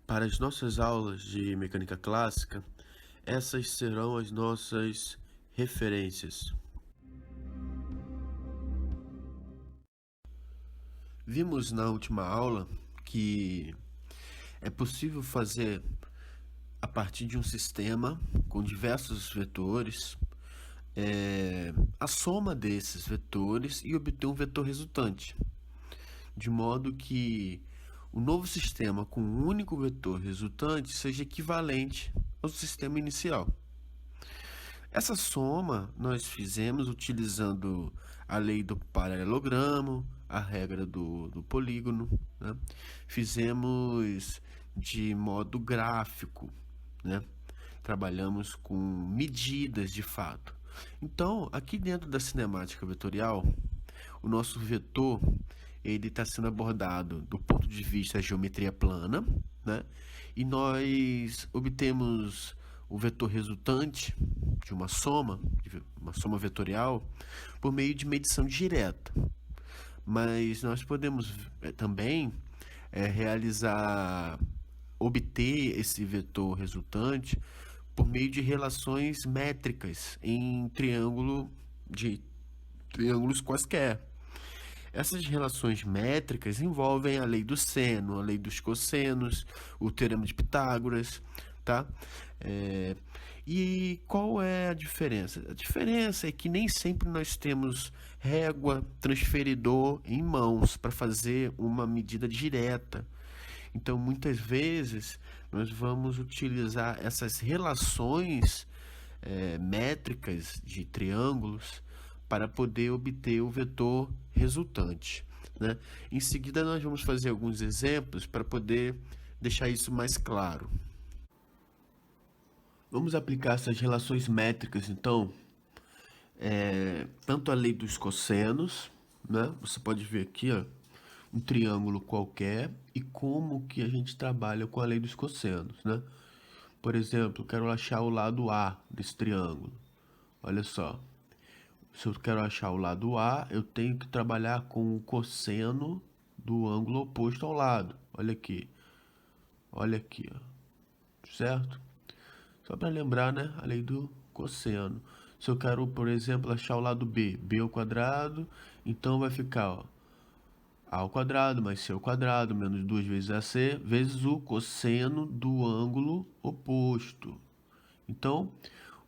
Para as nossas aulas de mecânica clássica, essas serão as nossas referências. Vimos na última aula que é possível fazer, a partir de um sistema com diversos vetores, a soma desses vetores e obter um vetor resultante, de modo que o novo sistema com um único vetor resultante seja equivalente ao sistema inicial. Essa soma nós fizemos utilizando a lei do paralelogramo, a regra do polígono, né? Fizemos de modo gráfico, né? Trabalhamos com medidas de fato. Então, aqui dentro da cinemática vetorial, o nosso vetor ele está sendo abordado do ponto de vista da geometria plana, né? E nós obtemos o vetor resultante de uma soma vetorial, por meio de medição direta. Mas nós podemos também obter esse vetor resultante por meio de relações métricas em triângulos quaisquer. Essas relações métricas envolvem a lei do seno, a lei dos cossenos, o teorema de Pitágoras, tá? E qual é a diferença? A diferença é que nem sempre nós temos régua, transferidor em mãos para fazer uma medida direta. Então, muitas vezes, nós vamos utilizar essas relações métricas de triângulos para poder obter o vetor resultante, né? Em seguida, nós vamos fazer alguns exemplos para poder deixar isso mais claro. Vamos aplicar essas relações métricas, então, tanto a lei dos cossenos, né? Você pode ver aqui, ó, um triângulo qualquer e como que a gente trabalha com a lei dos cossenos, né? Por exemplo, quero achar o lado A desse triângulo. Olha só, se eu quero achar o lado A, eu tenho que trabalhar com o cosseno do ângulo oposto ao lado. Olha aqui, ó, certo? Só para lembrar, né, a lei do cosseno. Se eu quero, por exemplo, achar o lado B, B ao quadrado, então vai ficar, ó, A ao quadrado mais C ao quadrado menos 2 vezes AC vezes o cosseno do ângulo oposto. Então,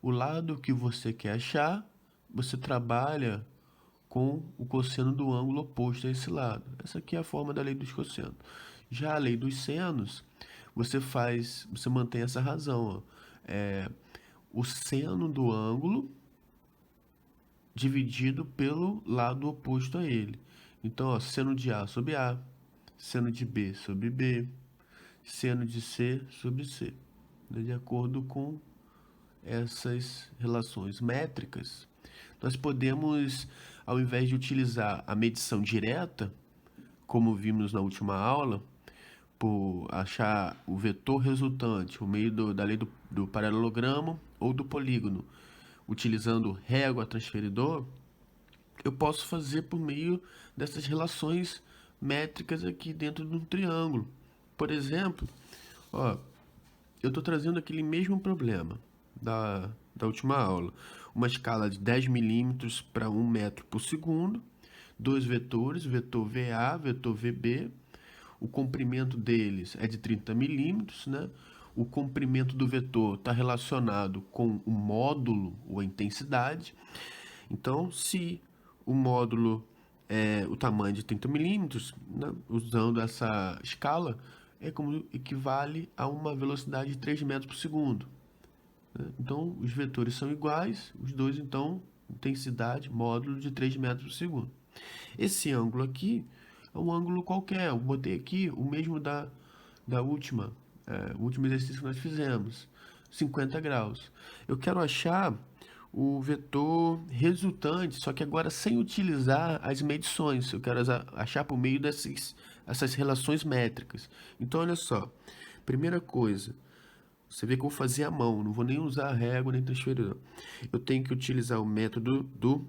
o lado que você quer achar, você trabalha com o cosseno do ângulo oposto a esse lado. Essa aqui é a forma da lei dos cossenos. Já a lei dos senos, você mantém essa razão, ó. O seno do ângulo dividido pelo lado oposto a ele. Então, ó, seno de A sobre A, seno de B sobre B, seno de C sobre C. De acordo com essas relações métricas, nós podemos, ao invés de utilizar a medição direta, como vimos na última aula, por achar o vetor resultante por meio da lei do paralelogramo ou do polígono, utilizando régua transferidor, eu posso fazer por meio dessas relações métricas aqui dentro de um triângulo. Por exemplo, ó, eu estou trazendo aquele mesmo problema da última aula. Uma escala de 10 milímetros para 1 metro por segundo, dois vetores, vetor VA, vetor VB. O comprimento deles é de 30 milímetros, né? O comprimento do vetor está relacionado com o módulo ou a intensidade. Então, se o módulo é o tamanho de 30 milímetros, né, usando essa escala, é como equivale a uma velocidade de 3 metros por segundo. Né? Então, os vetores são iguais, os dois, então, intensidade, módulo de 3 metros por segundo. Esse ângulo aqui é um ângulo qualquer, eu botei aqui o mesmo da último exercício que nós fizemos, 50 graus. Eu quero achar o vetor resultante, só que agora sem utilizar as medições. Eu quero achar por meio dessas relações métricas. Então, olha só. Primeira coisa, você vê que eu vou fazer à mão, não vou nem usar a régua nem transferidor. Eu tenho que utilizar o método do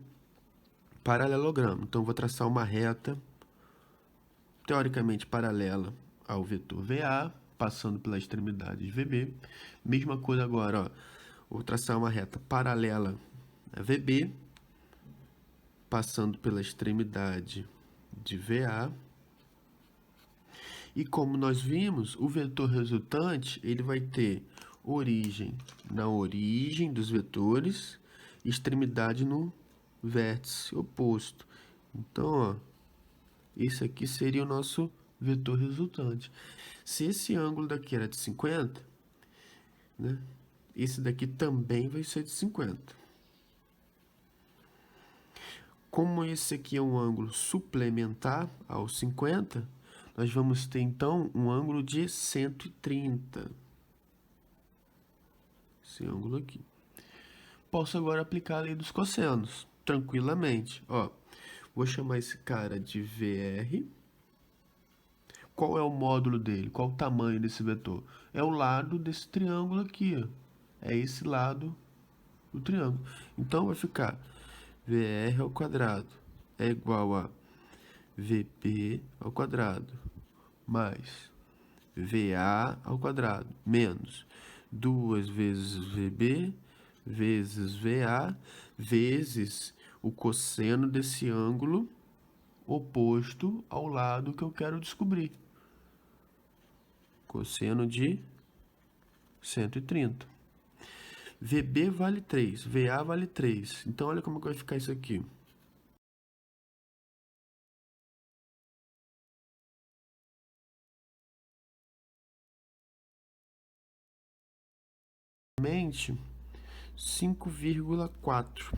paralelogramo. Então, eu vou traçar uma reta teoricamente paralela ao vetor VA, passando pela extremidade de VB. Mesma coisa agora, ó. Vou traçar uma reta paralela a VB, passando pela extremidade de VA. E como nós vimos, o vetor resultante, ele vai ter origem na origem dos vetores, extremidade no vértice oposto. Então, ó, esse aqui seria o nosso vetor resultante. Se esse ângulo daqui era de 50, né, esse daqui também vai ser de 50. Como esse aqui é um ângulo suplementar ao 50, nós vamos ter, então, um ângulo de 130. Esse ângulo aqui. Posso agora aplicar a lei dos cossenos, tranquilamente. Ó, vou chamar esse cara de VR. Qual é o módulo dele? Qual o tamanho desse vetor? É o lado desse triângulo aqui, ó. É esse lado do triângulo. Então, vai ficar VR ao quadrado é igual a VP ao quadrado mais VA ao quadrado menos 2 vezes VB vezes VA vezes o cosseno desse ângulo oposto ao lado que eu quero descobrir. Cosseno de 130. VB vale 3, VA vale 3. Então, olha como que vai ficar isso aqui. Mente 5,4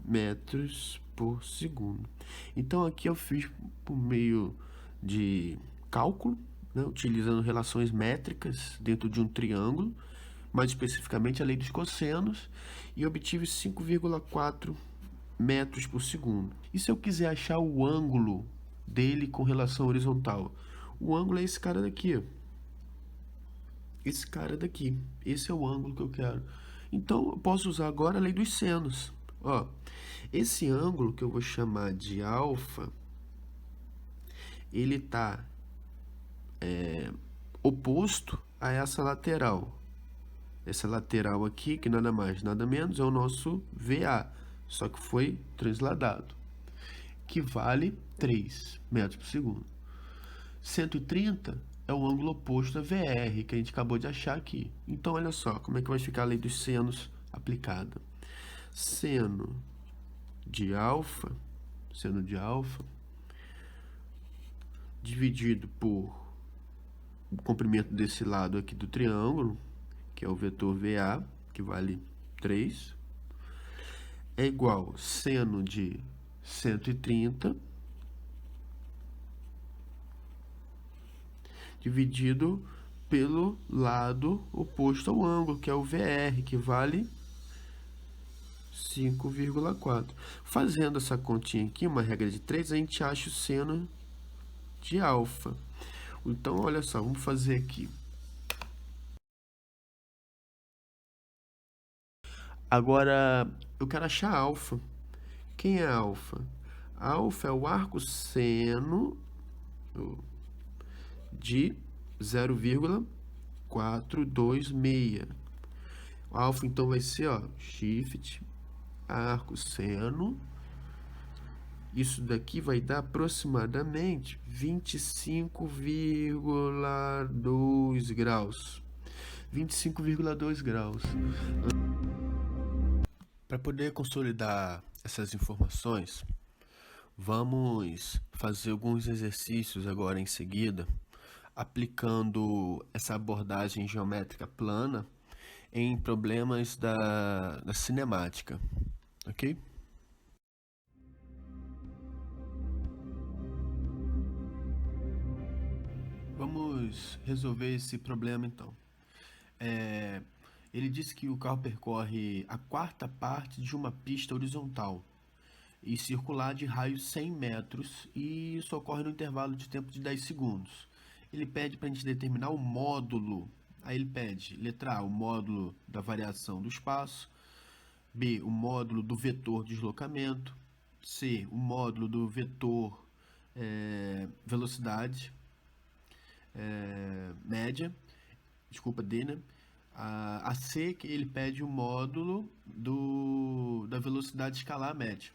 metros por segundo. Então, aqui eu fiz por meio de cálculo, né, utilizando relações métricas dentro de um triângulo, mais especificamente a lei dos cossenos, e obtive 5,4 metros por segundo. E se eu quiser achar o ângulo dele com relação horizontal? O ângulo é esse cara daqui, ó. Esse cara daqui. Esse é o ângulo que eu quero. Então, eu posso usar agora a lei dos senos. Ó, esse ângulo que eu vou chamar de alfa, ele está oposto a essa lateral. Essa lateral aqui, que nada mais, nada menos, é o nosso VA, só que foi transladado, que vale 3 metros por segundo. 130 é o ângulo oposto a VR, que a gente acabou de achar aqui. Então, olha só, como é que vai ficar a lei dos senos aplicada. Seno de alfa, dividido por o comprimento desse lado aqui do triângulo, que é o vetor VA, que vale 3, é igual seno de 130 dividido pelo lado oposto ao ângulo, que é o VR, que vale 5,4. Fazendo essa continha aqui, uma regra de 3, a gente acha o seno de alfa. Então, olha só, vamos fazer aqui. Agora, eu quero achar alfa. Quem é alfa? Alfa é o arco seno de 0,426. O alfa, então, vai ser, ó, shift, arco seno. Isso daqui vai dar aproximadamente 25,2 graus. 25,2 graus. Para poder consolidar essas informações, vamos fazer alguns exercícios agora em seguida, aplicando essa abordagem geométrica plana em problemas da cinemática, ok? Vamos resolver esse problema então. Ele disse que o carro percorre a quarta parte de uma pista horizontal e circular de raio 100 metros, e isso ocorre no intervalo de tempo de 10 segundos. Ele pede para a gente determinar o módulo. Aí ele pede, letra A, o módulo da variação do espaço, B, o módulo do vetor deslocamento, C, o módulo do vetor velocidade média, desculpa, D, né? A C, que ele pede o módulo da velocidade escalar média.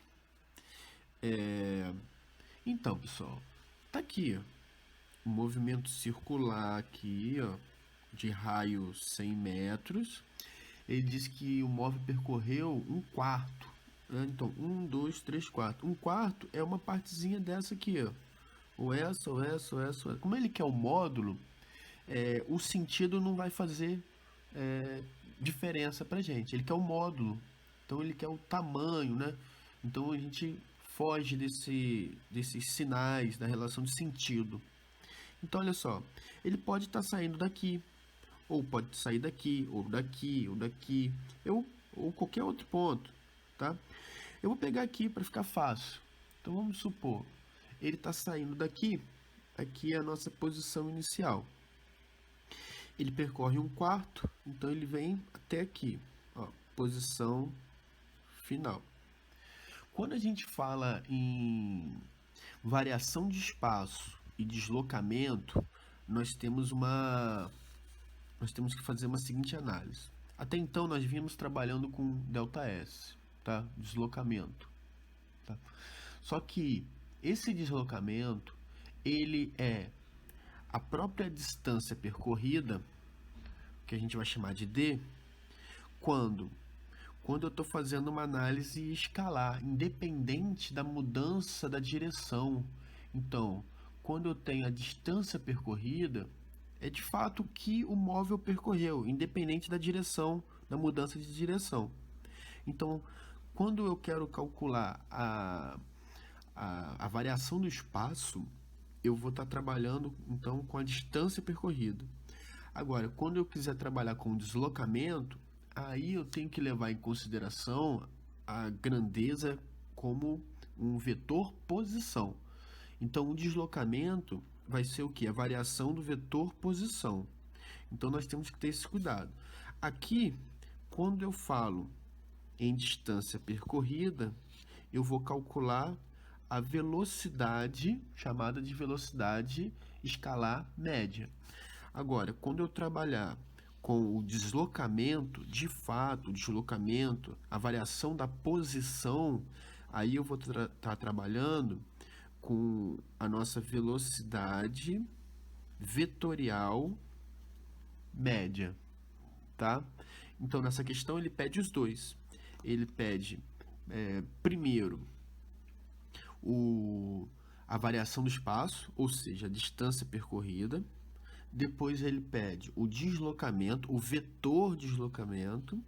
Então, pessoal, tá aqui, ó, o movimento circular aqui, ó, de raio 100 metros. Ele diz que o móvel percorreu um quarto, né? Então, 1, 2, 3, 4. Um quarto é uma partezinha dessa aqui, ó. Ou essa, ou essa, ou essa, ou essa. Como ele quer o módulo, o sentido não vai fazer diferença pra gente. Ele quer o módulo, então ele quer o tamanho, né? Então a gente foge desses sinais da relação de sentido. Então olha só, ele pode estar saindo daqui, ou pode sair daqui, ou daqui, ou daqui, ou qualquer outro ponto, tá? Eu vou pegar aqui para ficar fácil. Então vamos supor, ele está saindo daqui, aqui é a nossa posição inicial. Ele percorre um quarto, então ele vem até aqui, ó, posição final. Quando a gente fala em variação de espaço e deslocamento, nós temos que fazer uma seguinte análise. Até então nós vimos trabalhando com ΔS, tá? Deslocamento, tá? Só que esse deslocamento, ele é a própria distância percorrida, que a gente vai chamar de D, quando eu estou fazendo uma análise escalar, independente da mudança da direção. Então, quando eu tenho a distância percorrida, é de fato o que o móvel percorreu, independente da direção, da mudança de direção. Então, quando eu quero calcular a variação do espaço, eu vou estar trabalhando então com a distância percorrida. Agora, quando eu quiser trabalhar com deslocamento, aí eu tenho que levar em consideração a grandeza como um vetor posição. Então, o deslocamento vai ser o que? A variação do vetor posição. Então, nós temos que ter esse cuidado. Aqui, quando eu falo em distância percorrida, eu vou calcular a velocidade, chamada de velocidade escalar média. Agora, quando eu trabalhar com o deslocamento, de fato, o deslocamento, a variação da posição, aí eu vou estar trabalhando com a nossa velocidade vetorial média, tá? Então, nessa questão, ele pede os dois. Ele pede, primeiro, a variação do espaço, ou seja, a distância percorrida. Depois ele pede o deslocamento, o vetor deslocamento.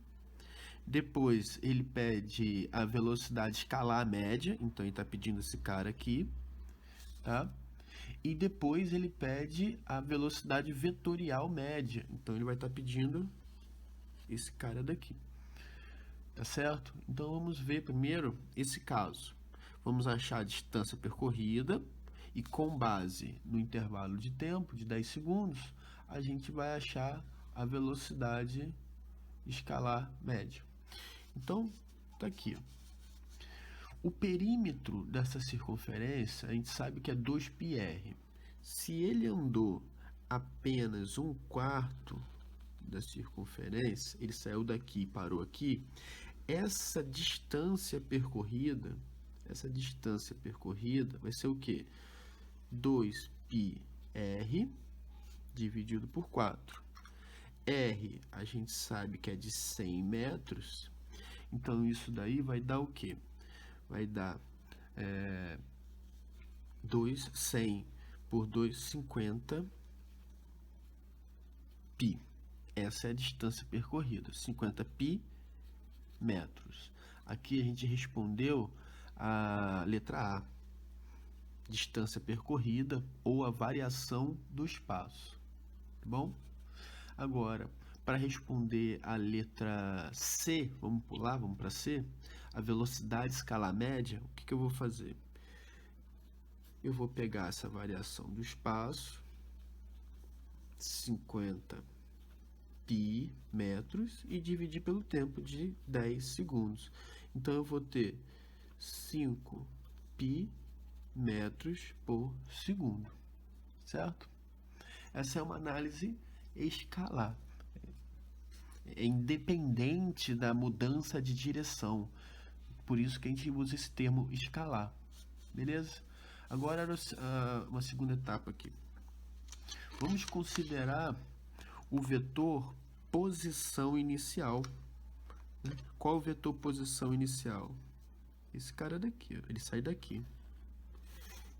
Depois ele pede a velocidade escalar média, então ele está pedindo esse cara aqui, tá? E depois ele pede a velocidade vetorial média, então ele vai estar pedindo esse cara daqui, tá certo? Então vamos ver primeiro esse caso. Vamos achar a distância percorrida e com base no intervalo de tempo de 10 segundos, a gente vai achar a velocidade escalar média. Então, tá aqui. O perímetro dessa circunferência, a gente sabe que é 2πr. Se ele andou apenas um quarto da circunferência, ele saiu daqui e parou aqui, essa distância percorrida vai ser o quê? 2πr dividido por 4. R, a gente sabe que é de 100 metros, então isso daí vai dar o quê? Vai dar 100 por 2,50 π. Essa é a distância percorrida, 50 π metros. Aqui a gente respondeu a letra A, distância percorrida ou a variação do espaço, tá bom? Agora, para responder a letra C, vamos pular, vamos para C, a velocidade escalar média, o que eu vou fazer? Eu vou pegar essa variação do espaço, 50 π metros, e dividir pelo tempo de 10 segundos. Então, eu vou ter 5 π metros por segundo, certo? Essa é uma análise escalar. É independente da mudança de direção. Por isso que a gente usa esse termo escalar. Beleza? Agora, uma segunda etapa aqui. Vamos considerar o vetor posição inicial. Qual o vetor posição inicial? Esse cara daqui, ó, ele sai daqui.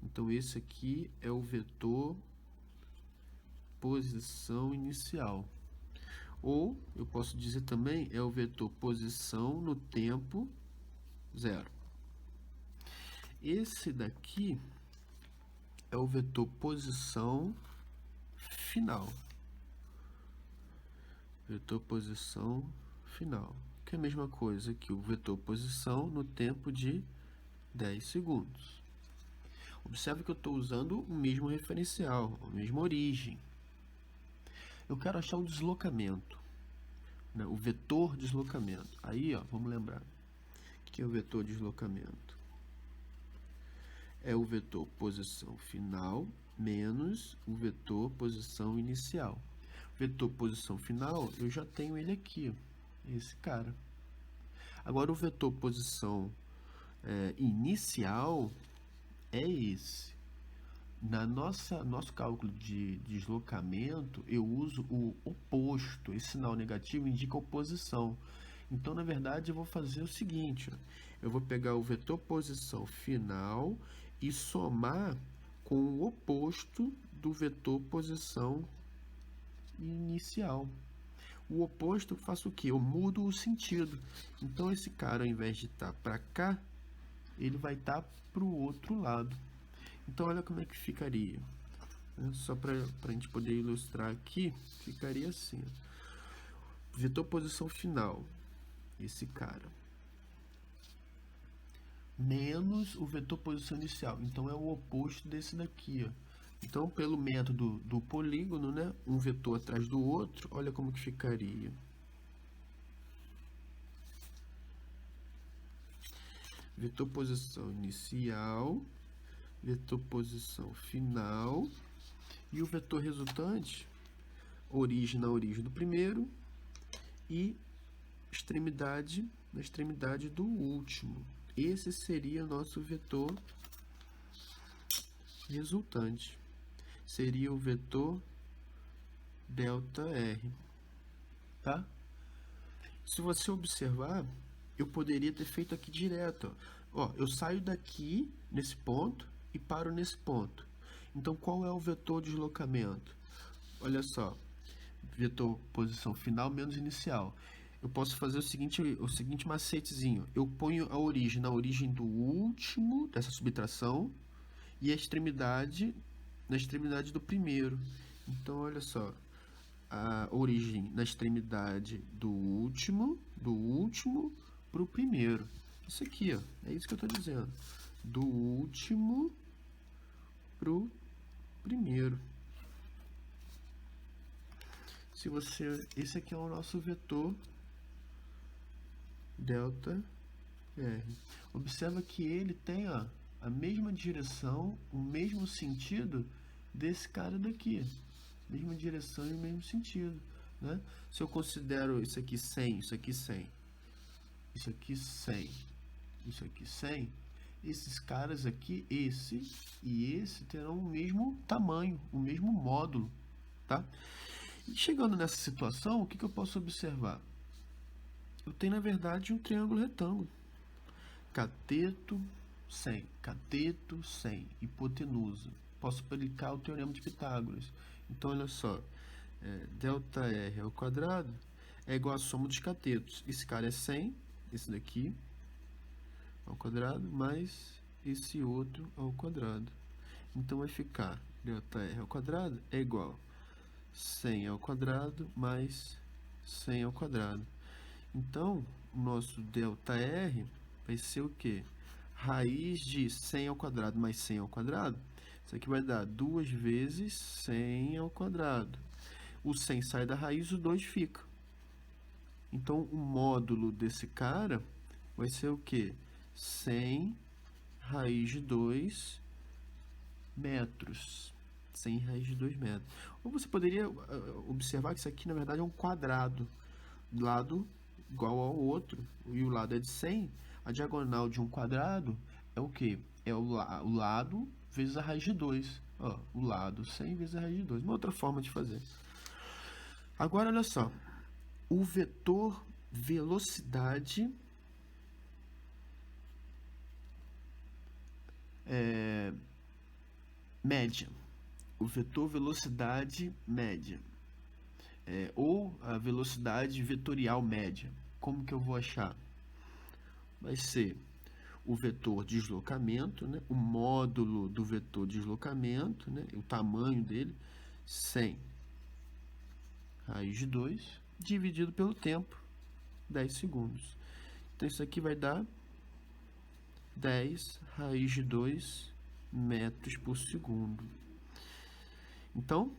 Então, esse aqui é o vetor posição inicial. Ou, eu posso dizer também, é o vetor posição no tempo zero. Esse daqui é o vetor posição final. Vetor posição final. Que é a mesma coisa que o vetor posição no tempo de 10 segundos. Observe que eu estou usando o mesmo referencial, a mesma origem. Eu quero achar o deslocamento, né? O vetor deslocamento. Aí, ó, vamos lembrar. O que é o vetor deslocamento? É o vetor posição final menos o vetor posição inicial. Vetor posição final, eu já tenho ele aqui, ó, esse cara. Agora, o vetor posição inicial é esse. Nosso cálculo de deslocamento, eu uso o oposto. Esse sinal negativo indica oposição. Então, na verdade, eu vou fazer o seguinte, ó. Eu vou pegar o vetor posição final e somar com o oposto do vetor posição inicial. O oposto eu faço o quê? Eu mudo o sentido. Então, esse cara, ao invés de estar para cá, ele vai estar para o outro lado. Então, olha como é que ficaria. Só para a gente poder ilustrar aqui, ficaria assim. Vetor posição final, esse cara, menos o vetor posição inicial. Então, é o oposto desse daqui, ó. Então, pelo método do polígono, né, um vetor atrás do outro, olha como que ficaria. Vetor posição inicial, vetor posição final, e o vetor resultante, origem na origem do primeiro e extremidade na extremidade do último. Esse seria o nosso vetor resultante. Seria o vetor ΔR, tá? Se você observar, eu poderia ter feito aqui direto, ó. Eu saio daqui nesse ponto e paro nesse ponto. Então, qual é o vetor deslocamento? Olha só, vetor posição final menos inicial. Eu posso fazer o seguinte macetezinho. Eu ponho a origem na origem do último dessa subtração e a extremidade na extremidade do primeiro. Então, olha só, a origem na extremidade do último para o primeiro. Isso aqui, ó, é isso que eu estou dizendo. Do último para o primeiro. Esse aqui é o nosso vetor ΔR. Observa que ele tem, ó, a mesma direção, o mesmo sentido desse cara daqui. Mesma direção e o mesmo sentido, né? Se eu considero isso aqui 100, isso aqui 100, isso aqui 100, isso aqui 100, esses caras aqui, esse e esse, terão o mesmo tamanho, o mesmo módulo, tá? E chegando nessa situação, o que eu posso observar? Eu tenho, na verdade, um triângulo retângulo. Cateto, 100. Cateto, 100. Hipotenusa. Posso aplicar o teorema de Pitágoras. Então, olha só. ΔR ao quadrado é igual à soma dos catetos. Esse cara é 100, esse daqui, ao quadrado, mais esse outro ao quadrado. Então, vai ficar ΔR ao quadrado é igual a 100 ao quadrado mais 100 ao quadrado. Então, o nosso ΔR vai ser o quê? Raiz de 100 ao quadrado mais 100 ao quadrado. Isso aqui vai dar 2 vezes 100 ao quadrado. O 100 sai da raiz, o 2 fica. Então, o módulo desse cara vai ser o quê? 100 raiz de 2 metros. 100 raiz de 2 metros. Ou você poderia observar que isso aqui, na verdade, é um quadrado. Lado igual ao outro, e o lado é de 100, a diagonal de um quadrado é o quê? É o lado vezes a raiz de 2. Ó, o lado 100 vezes a raiz de 2. Uma outra forma de fazer. Agora, olha só. O vetor velocidade média. O vetor velocidade média. Ou a velocidade vetorial média. Como que eu vou achar? Vai ser o vetor deslocamento, né? O módulo do vetor deslocamento, né? O tamanho dele, 100 raiz de 2, dividido pelo tempo, 10 segundos. Então, isso aqui vai dar 10 raiz de 2 metros por segundo. Então,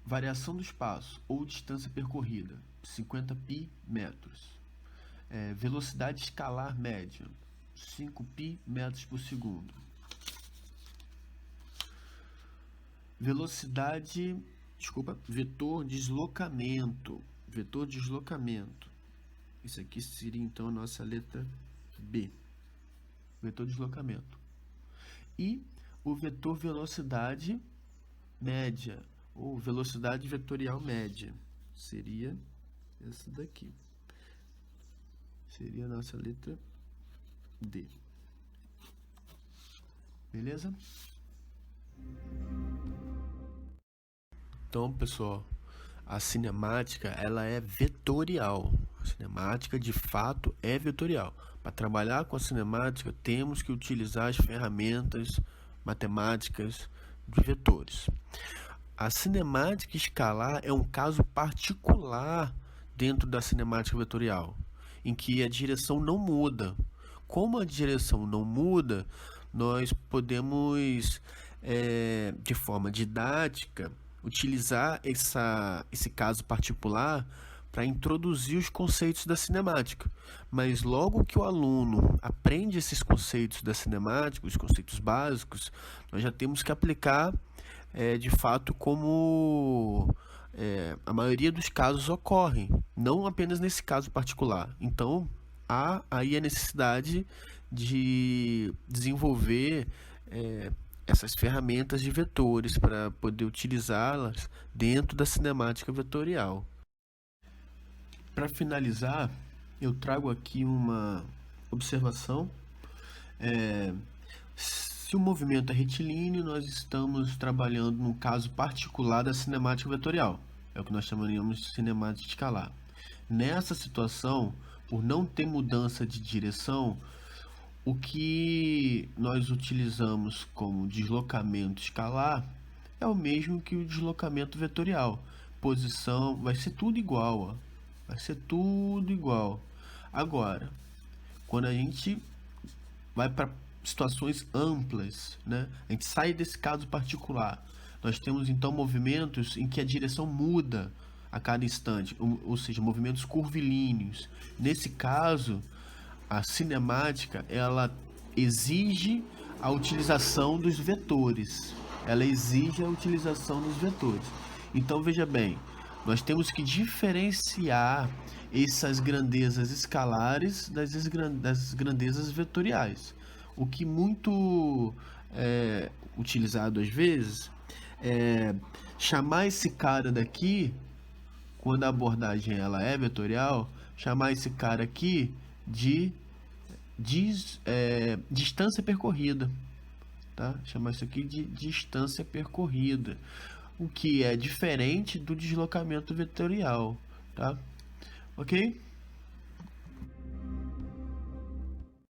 variação do espaço ou distância percorrida, 50 pi metros. Velocidade escalar média, 5 pi metros por segundo. Vetor deslocamento. Vetor deslocamento. Isso aqui seria, então, a nossa letra B. Vetor deslocamento. E o vetor velocidade média, ou velocidade vetorial média, seria essa daqui. Seria a nossa letra D. Beleza? Então, pessoal, a cinemática, ela é vetorial. A cinemática, de fato, é vetorial. Para trabalhar com a cinemática, temos que utilizar as ferramentas matemáticas de vetores. A cinemática escalar é um caso particular dentro da cinemática vetorial, em que a direção não muda. Como a direção não muda, nós podemos, de forma didática, utilizar esse caso particular para introduzir os conceitos da cinemática. Mas logo que o aluno aprende esses conceitos da cinemática, os conceitos básicos, nós já temos que aplicar de fato como a maioria dos casos ocorrem, não apenas nesse caso particular. Então, há aí a necessidade de desenvolver essas ferramentas de vetores para poder utilizá-las dentro da cinemática vetorial. Para finalizar, eu trago aqui uma observação. Se o movimento é retilíneo, nós estamos trabalhando num caso particular da cinemática vetorial. É o que nós chamaríamos de cinemática escalar. Nessa situação, por não ter mudança de direção, o que nós utilizamos como deslocamento escalar é o mesmo que o deslocamento vetorial. Posição, vai ser tudo igual, ó. Vai ser tudo igual. Agora, quando a gente vai para situações amplas, né? A gente sai desse caso particular. Nós temos então movimentos em que a direção muda a cada instante, ou seja, movimentos curvilíneos. Nesse caso, a cinemática, ela exige a utilização dos vetores. Ela exige a utilização dos vetores. Então, veja bem, nós temos que diferenciar essas grandezas escalares das grandezas vetoriais. O que muito é utilizado às vezes é chamar esse cara daqui, quando a abordagem ela é vetorial, chamar esse cara aqui de distância percorrida, tá? Chamar isso aqui de distância percorrida, o que é diferente do deslocamento vetorial, tá? Ok?